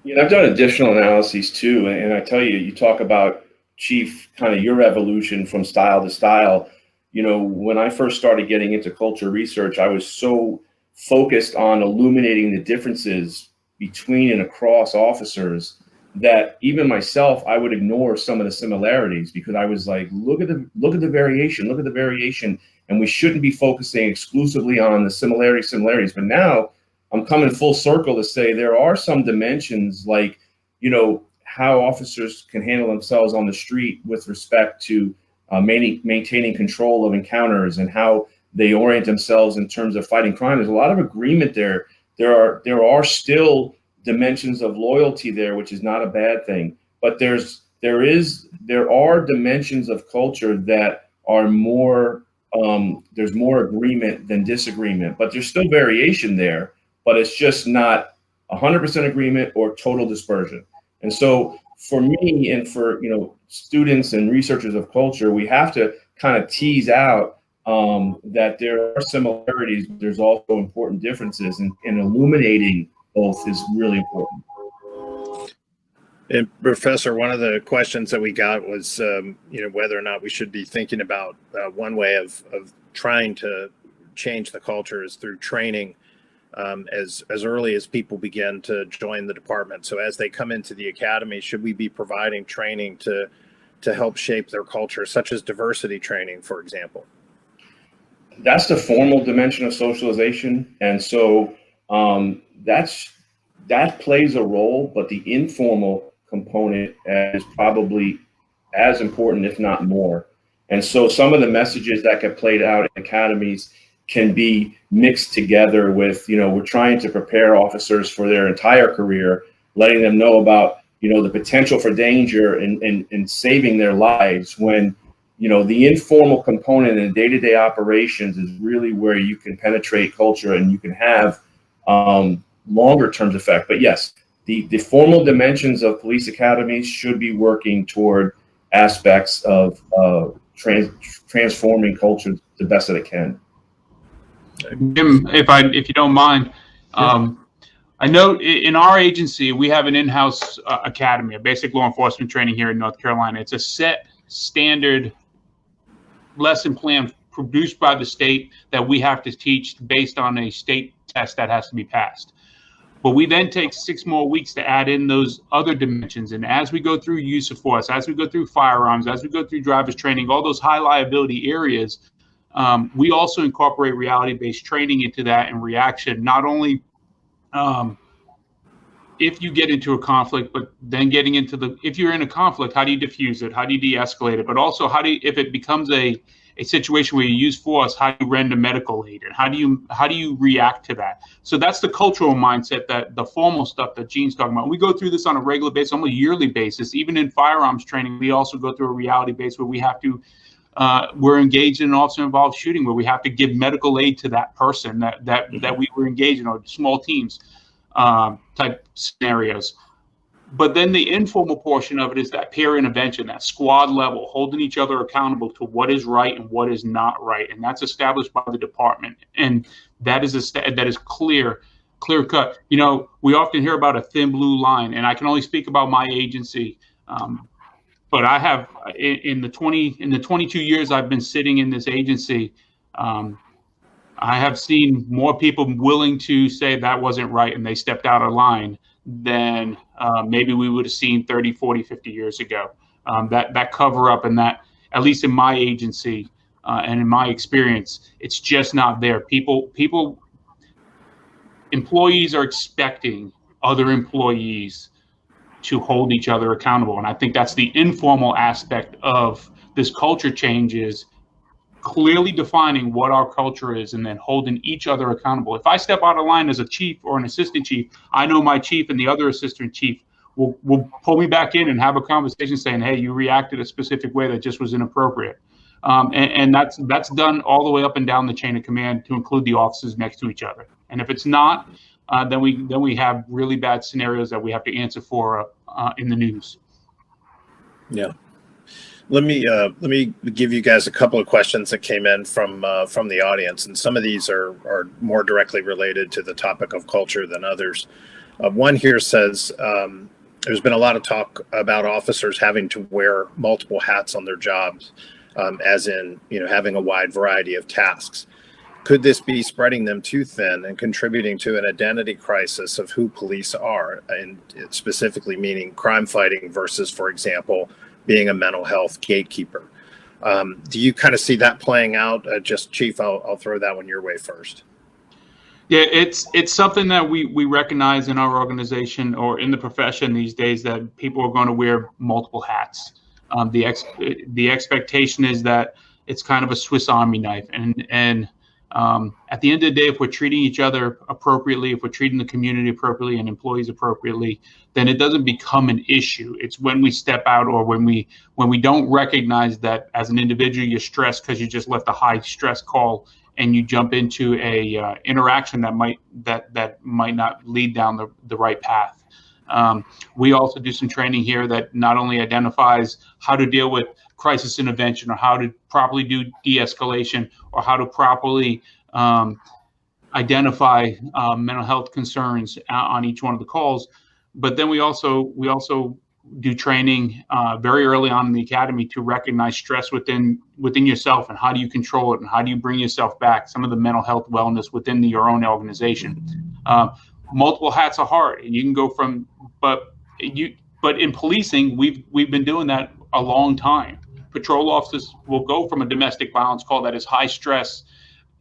Yeah, I've done additional analyses too, and I tell you, you talk about, Chief, kind of your evolution from style to style. When I first started getting into culture research, I was so focused on illuminating the differences between and across officers that even myself, I would ignore some of the similarities, because I was like, look at the variation, and we shouldn't be focusing exclusively on the similarities. But now I'm coming full circle to say there are some dimensions, like how officers can handle themselves on the street with respect to maintaining control of encounters and how they orient themselves in terms of fighting crime. There's a lot of agreement there. There are still dimensions of loyalty there, which is not a bad thing. But there are dimensions of culture that are more. There's more agreement than disagreement, but there's still variation there. But it's just not 100% agreement or total dispersion. And so for me and for students and researchers of culture, we have to kind of tease out that there are similarities, but there's also important differences, and illuminating both is really important.
And Professor, one of the questions that we got was, whether or not we should be thinking about one way of trying to change the culture is through training as early as people begin to join the department. So as they come into the academy, should we be providing training to help shape their culture, such as diversity training, for example?
That's the formal dimension of socialization, and so that plays a role, but the informal component is probably as important, if not more. And so some of the messages that get played out in academies can be mixed together with, we're trying to prepare officers for their entire career, letting them know about, the potential for danger and saving their lives, when, the informal component in day-to-day operations is really where you can penetrate culture and you can have longer term effect. But yes, the formal dimensions of police academies should be working toward aspects of transforming culture the best that it can.
Jim, if you don't mind, I know in our agency we have an in-house academy, a basic law enforcement training here in North Carolina. It's a set standard lesson plan produced by the state that we have to teach based on a state test that has to be passed. But we then take 6 more weeks to add in those other dimensions. And as we go through use of force, as we go through firearms, as we go through driver's training, all those high liability areas, we also incorporate reality-based training into that and reaction, not only if you get into a conflict, but then getting into if you're in a conflict, how do you diffuse it? How do you de-escalate it? But also if it becomes a situation where you use force, how do you render medical aid, and how do you react to that? So that's the cultural mindset, that the formal stuff that Gene's talking about. We go through this on a regular basis, almost yearly basis. Even in firearms training, we also go through a reality base where we have to we're engaged in an officer-involved shooting where we have to give medical aid to that person that we were engaged in, or small teams type scenarios. But then the informal portion of it is that peer intervention, that squad level, holding each other accountable to what is right and what is not right, and that's established by the department, and that is clear cut. We often hear about a thin blue line, and I can only speak about my agency. But I have in the 22 years I've been sitting in this agency, I have seen more people willing to say that wasn't right and they stepped out of line than maybe we would have seen 30, 40, 50 years ago. That cover up, and that, at least in my agency and in my experience, it's just not there. Employees are expecting other employees to hold each other accountable. And I think that's the informal aspect of this culture change, is clearly defining what our culture is and then holding each other accountable. If I step out of line as a chief or an assistant chief, I know my chief and the other assistant chief will pull me back in and have a conversation saying, hey, you reacted a specific way that just was inappropriate. And that's done all the way up and down the chain of command, to include the officers next to each other. And if it's not, then we have really bad scenarios that we have to answer for in the news.
Yeah. Let me give you guys a couple of questions that came in from the audience, and some of these are more directly related to the topic of culture than others. One here says, there's been a lot of talk about officers having to wear multiple hats on their jobs, as in, having a wide variety of tasks. Could this be spreading them too thin and contributing to an identity crisis of who police are, and specifically meaning crime fighting versus, for example, being a mental health gatekeeper? Do you kind of see that playing out? Just Chief, I'll throw that one your way first.
Yeah, it's something that we recognize in our organization or in the profession these days, that people are going to wear multiple hats. The expectation is that it's kind of a Swiss Army knife, and at the end of the day, if we're treating each other appropriately, if we're treating the community appropriately and employees appropriately, then it doesn't become an issue. It's when we step out, or when we don't recognize that as an individual you're stressed because you just left a high stress call, and you jump into a interaction that might not lead down the right path. We also do some training here that not only identifies how to deal with crisis intervention, or how to properly do de-escalation, or how to properly identify mental health concerns on each one of the calls, but then we also do training very early on in the academy to recognize stress within yourself, and how do you control it, and how do you bring yourself back, some of the mental health wellness within your own organization. Multiple hats are hard, and you can go from, but in policing, we've been doing that a long time. Patrol officers will go from a domestic violence call that is high stress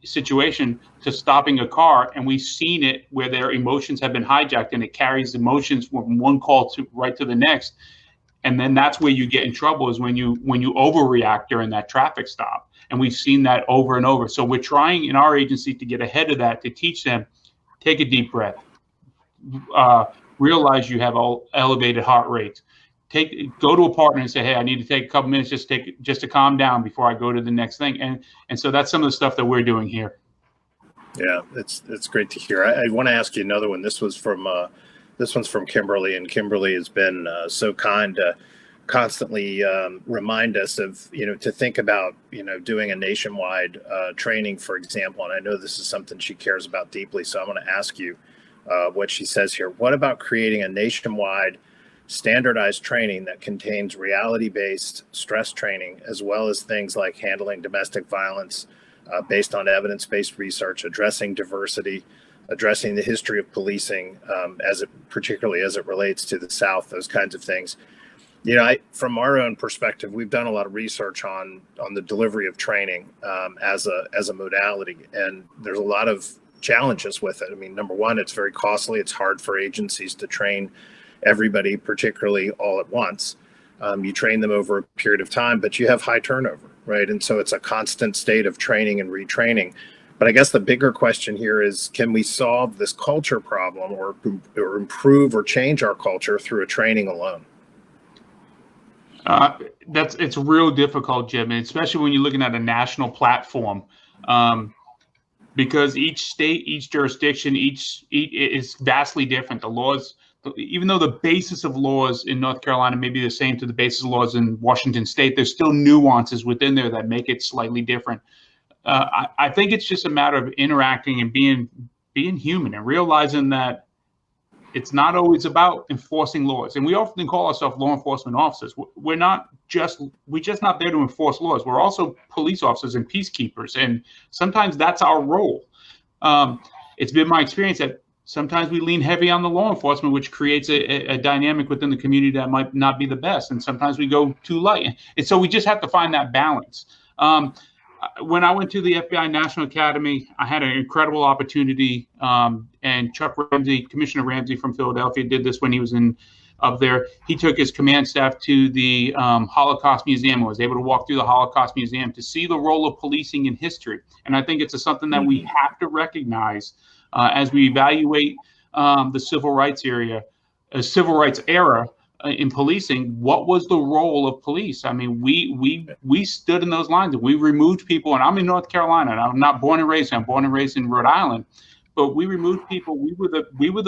situation to stopping a car, and we've seen it where their emotions have been hijacked, and it carries emotions from one call to right to the next, and then that's where you get in trouble, is when you overreact during that traffic stop. And we've seen that over and over. So we're trying in our agency to get ahead of that, to teach them, take a deep breath, realize you have elevated heart rates, go to a partner and say, hey, I need to take a couple minutes just to calm down before I go to the next thing. And so that's some of the stuff that we're doing here.
Yeah, it's great to hear. I want to ask you another one. This one's from Kimberly, and Kimberly has been so kind to constantly remind us of, to think about, doing a nationwide training, for example. And I know this is something she cares about deeply. So I want to ask you what she says here. What about creating a nationwide standardized training that contains reality-based stress training, as well as things like handling domestic violence based on evidence-based research, addressing diversity, addressing the history of policing, particularly as it relates to the South, those kinds of things. From our own perspective, we've done a lot of research on the delivery of training as a modality, and there's a lot of challenges with it. I mean, number one, it's very costly. It's hard for agencies to train everybody, particularly all at once. You train them over a period of time, but you have high turnover, right? And so it's a constant state of training and retraining. But I guess the bigger question here is, can we solve this culture problem, or improve or change our culture through a training alone?
It's real difficult, Jim, and especially when you're looking at a national platform, because each state, each jurisdiction, each is vastly different. The laws, even though the basis of laws in North Carolina may be the same to the basis of laws in Washington State, there's still nuances within there that make it slightly different. I think it's just a matter of interacting and being human, and realizing that it's not always about enforcing laws. And we often call ourselves law enforcement officers. We're just not there to enforce laws. We're also police officers and peacekeepers, and sometimes that's our role. It's been my experience that sometimes we lean heavy on the law enforcement, which creates a dynamic within the community that might not be the best. And sometimes we go too light. And so we just have to find that balance. When I went to the FBI National Academy, I had an incredible opportunity. And Chuck Ramsey, Commissioner Ramsey from Philadelphia, did this when he was up there. He took his command staff to the Holocaust Museum and was able to walk through the Holocaust Museum to see the role of policing in history. And I think it's something that we have to recognize as we evaluate the civil rights era in policing. What was the role of police? I mean, we stood in those lines, and we removed people. And I'm in North Carolina, and I'm not born and raised. I'm born and raised in Rhode Island, but we removed people. We were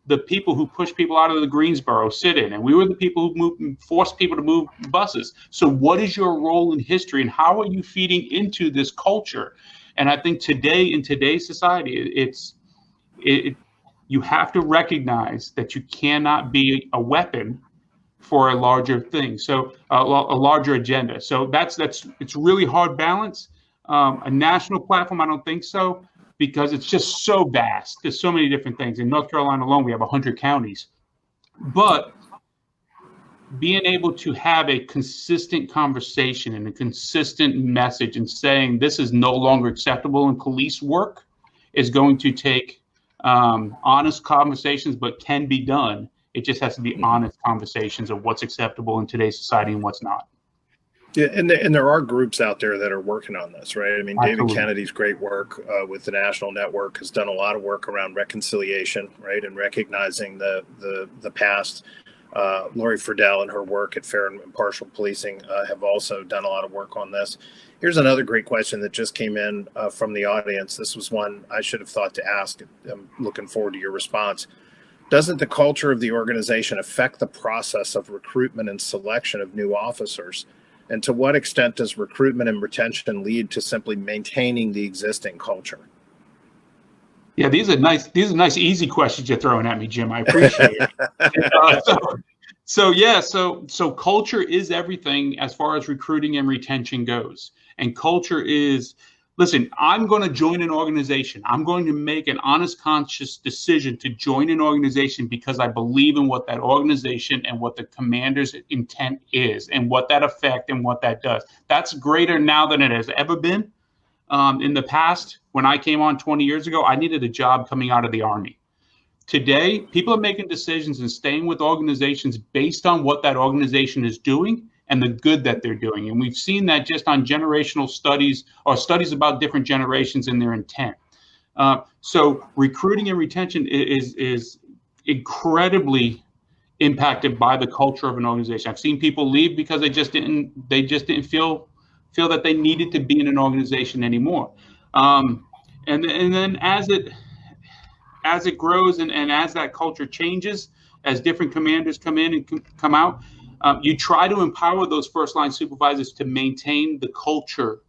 the people who pushed people out of the Greensboro sit-in, and we were the people who forced people to move buses. So what is your role in history, and how are you feeding into this culture? And I think today, in today's society, you have to recognize that you cannot be a weapon for a larger thing, so a larger agenda. So it's really hard balance. A national platform, I don't think so, because it's just so vast. There's so many different things. In North Carolina alone, we have 100 counties. But being able to have a consistent conversation and a consistent message, and saying this is no longer acceptable in police work, is going to take honest conversations, but can be done. It just has to be honest conversations of what's acceptable in today's society and what's not.
Yeah, and there are groups out there that are working on this, right? I mean,
Absolutely.
David Kennedy's great work with the National Network has done a lot of work around reconciliation, right, and recognizing the past. Lori Friedel and her work at Fair and Impartial Policing have also done a lot of work on this. Here's another great question that just came in from the audience. This was one I should have thought to ask. I'm looking forward to your response. Doesn't the culture of the organization affect the process of recruitment and selection of new officers? And to what extent does recruitment and retention lead to simply maintaining the existing culture?
Yeah, these are nice, easy questions you're throwing at me, Jim. I appreciate it. So culture is everything as far as recruiting and retention goes. And culture is, listen, I'm going to join an organization. I'm going to make an honest, conscious decision to join an organization because I believe in what that organization and what the commander's intent is and what that effect and what that does. That's greater now than it has ever been. In the past, when I came on 20 years ago, I needed a job coming out of the Army. Today, people are making decisions and staying with organizations based on what that organization is doing and the good that they're doing. And we've seen that just on generational studies or studies about different generations and their intent. So recruiting and retention is incredibly impacted by the culture of an organization. I've seen people leave because they just didn't feel that they needed to be in an organization anymore. And then as it grows and as that culture changes, as different commanders come in and come out, you try to empower those first line supervisors to maintain the culture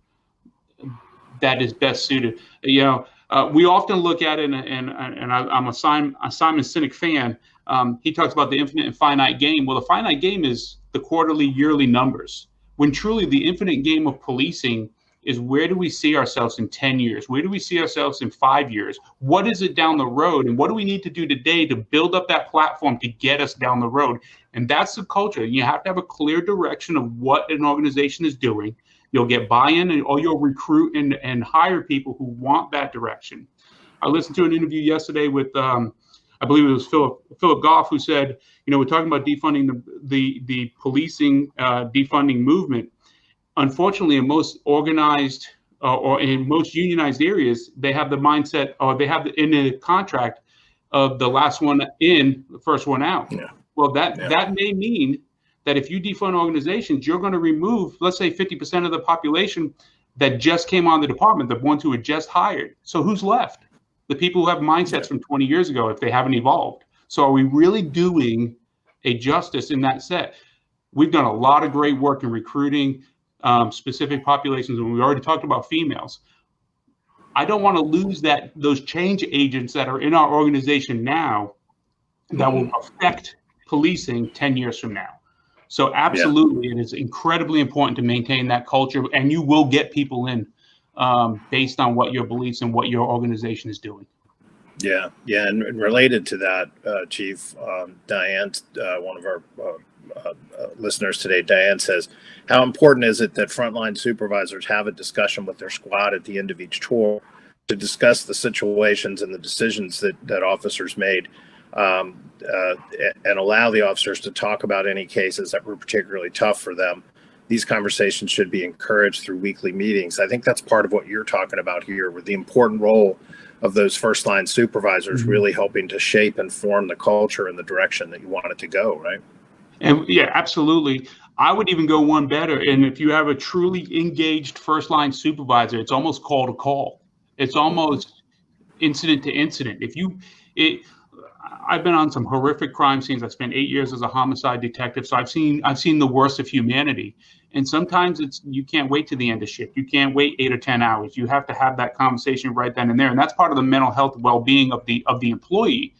that is best suited. We often look at it, and I'm a Simon Sinek fan. He talks about the infinite and finite game. Well, the finite game is the quarterly, yearly numbers. When truly the infinite game of policing is, where do we see ourselves in 10 years? Where do we see ourselves in 5 years? What is it down the road? And what do we need to do today to build up that platform to get us down the road? And that's the culture. You have to have a clear direction of what an organization is doing. You'll get buy-in, or you'll recruit and hire people who want that direction. I listened to an interview yesterday with, I believe it was Philip Goff, who said, we're talking about defunding the policing defunding movement. Unfortunately, in most organized or in most unionized areas, they have the mindset, or they have in the contract of the last one in, the first one out. Yeah. Well, that may mean that if you defund organizations, you're going to remove, let's say, 50% of the population that just came on the department, the ones who were just hired. So who's left? The people who have mindsets from 20 years ago, if they haven't evolved. So are we really doing a justice in that set? We've done a lot of great work in recruiting specific populations, and we already talked about females. I don't want to lose those change agents that are in our organization now that will affect policing 10 years from now. So absolutely, it is incredibly important to maintain that culture, and you will get people in based on what your beliefs and what your organization is doing.
Yeah, and related to that, Chief, Diane, one of our listeners today, Diane says, how important is it that frontline supervisors have a discussion with their squad at the end of each tour to discuss the situations and the decisions that officers made, and allow the officers to talk about any cases that were particularly tough for them? These conversations should be encouraged through weekly meetings. I think that's part of what you're talking about here, with the important role of those first line supervisors really helping to shape and form the culture and the direction that you want it to go, right?
And yeah, absolutely. I would even go one better. And if you have a truly engaged first line supervisor, it's almost call to call. It's almost incident to incident. I've been on some horrific crime scenes. I spent 8 years as a homicide detective, so I've seen the worst of humanity. And sometimes you can't wait to the end of shift. You can't wait 8 or 10 hours. You have to have that conversation right then and there, and that's part of the mental health well-being of the employee.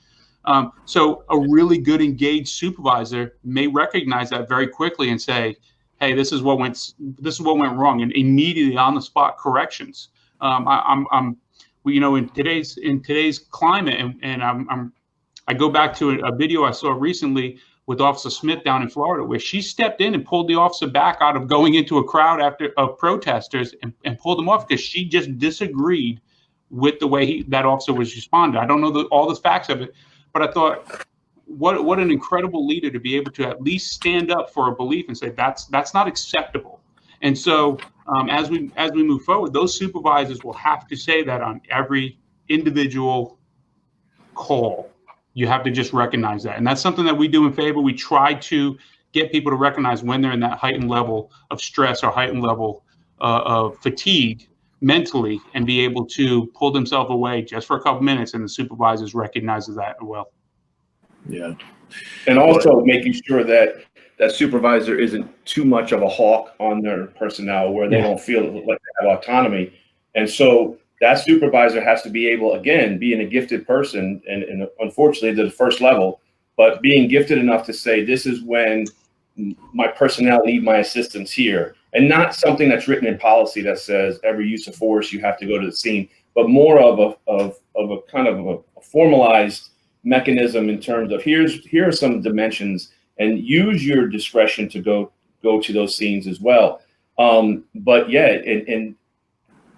So a really good engaged supervisor may recognize that very quickly and say, "Hey, this is what went wrong," and immediately on the spot corrections. In today's climate, and I go back to a video I saw recently with Officer Smith down in Florida, where she stepped in and pulled the officer back out of going into a crowd of protesters and pulled them off because she just disagreed with the way that officer was responded. I don't know all the facts of it, but I thought, what an incredible leader to be able to at least stand up for a belief and say that's not acceptable. And so as we move forward, those supervisors will have to say that on every individual call. You have to just recognize that. And that's something that we do in Fayetteville. We try to get people to recognize when they're in that heightened level of stress or heightened level of fatigue mentally, and be able to pull themselves away just for a couple minutes, and the supervisors recognizes that as well.
Yeah.
And also making sure that that supervisor isn't too much of a hawk on their personnel where they don't feel like they have autonomy. And so that supervisor has to be able, again, being a gifted person, and unfortunately to the first level, but being gifted enough to say, this is when my personnel need my assistance here. And not something that's written in policy that says every use of force, you have to go to the scene, but more of a kind of a formalized mechanism in terms of here are some dimensions, and use your discretion to go to those scenes as well. But yeah, and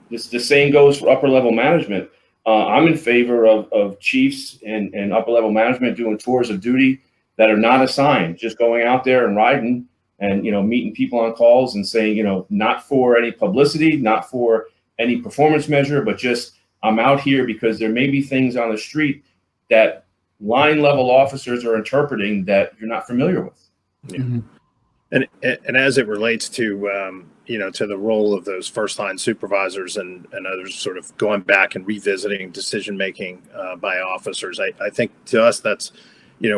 the same goes for upper level management. I'm in favor of chiefs and upper level management doing tours of duty that are not assigned, just going out there and riding and, meeting people on calls and saying, not for any publicity, not for any performance measure, but just I'm out here because there may be things on the street that line level officers are interpreting that you're not familiar with.
Yeah. Mm-hmm. And as it relates to, to the role of those first line supervisors and others sort of going back and revisiting decision making by officers, I think to us that's,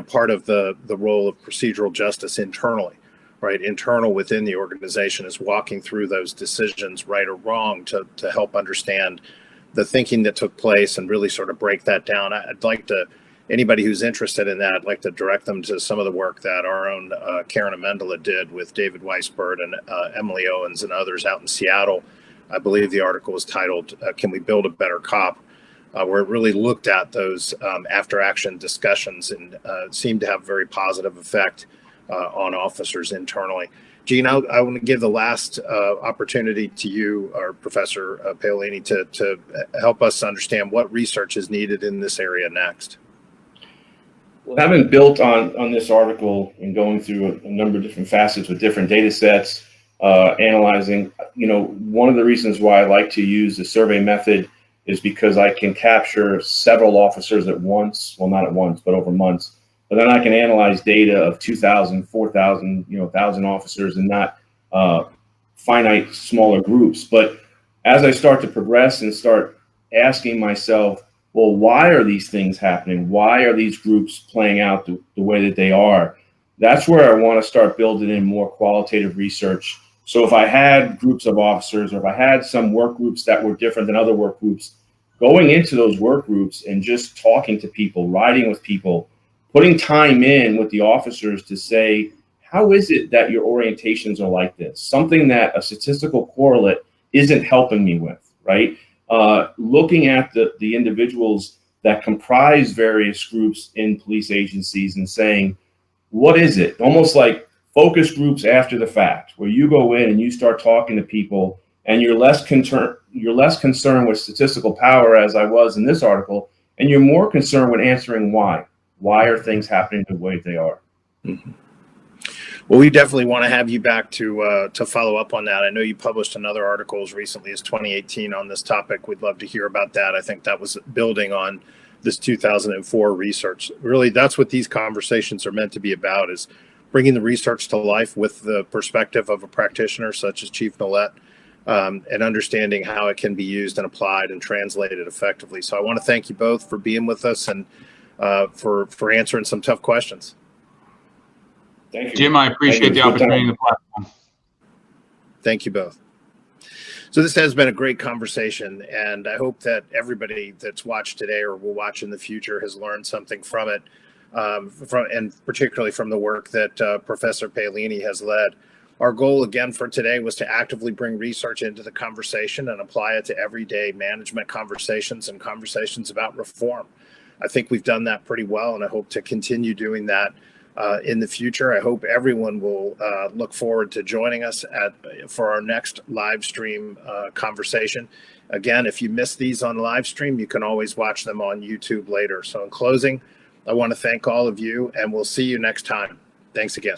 part of the role of procedural justice internally, right? Internal within the organization is walking through those decisions, right or wrong, to help understand the thinking that took place and really sort of break that down. I'd like to, anybody who's interested in that, I'd like to direct them to some of the work that our own Karen Amendola did with David Weisbert and Emily Owens and others out in Seattle. I believe the article was titled, Can We Build a Better Cop? Where it really looked at those after action discussions and seemed to have a very positive effect on officers internally. Gene, I want to give the last opportunity to you, or Professor Paolini, to help us understand what research is needed in this area next.
Well, having built on this article and going through a number of different facets with different data sets, analyzing, one of the reasons why I like to use the survey method is because I can capture several officers at once. Well, not at once, but over months. But then I can analyze data of 2,000, 4,000, 1,000 officers, and not finite smaller groups. But as I start to progress and start asking myself, well, why are these things happening? Why are these groups playing out the way that they are? That's where I want to start building in more qualitative research. So if I had groups of officers, or if I had some work groups that were different than other work groups, going into those work groups and just talking to people, riding with people, putting time in with the officers to say, how is it that your orientations are like this? Something that a statistical correlate isn't helping me with, right? Looking at the individuals that comprise various groups in police agencies and saying, what is it? Almost like focus groups after the fact, where you go in and you start talking to people and you're less concerned with statistical power, as I was in this article, and you're more concerned with answering why. Why are things happening the way they are?
Mm-hmm. Well, we definitely want to have you back to follow up on that. I know you published another article as recently as 2018 on this topic. We'd love to hear about that. I think that was building on this 2004 research. Really, that's what these conversations are meant to be about, is bringing the research to life with the perspective of a practitioner such as Chief Nolette, and understanding how it can be used and applied and translated effectively. So I want to thank you both for being with us and for answering some tough questions.
Thank you.
Jim, I appreciate the opportunity to platform.
Thank you both. So this has been a great conversation, and I hope that everybody that's watched today or will watch in the future has learned something from it, and particularly from the work that Professor Paolini has led. Our goal, again, for today was to actively bring research into the conversation and apply it to everyday management conversations and conversations about reform. I think we've done that pretty well, and I hope to continue doing that in the future. I hope everyone will look forward to joining us for our next live stream conversation. Again, if you miss these on live stream, you can always watch them on YouTube later. So in closing, I want to thank all of you, and we'll see you next time. Thanks again.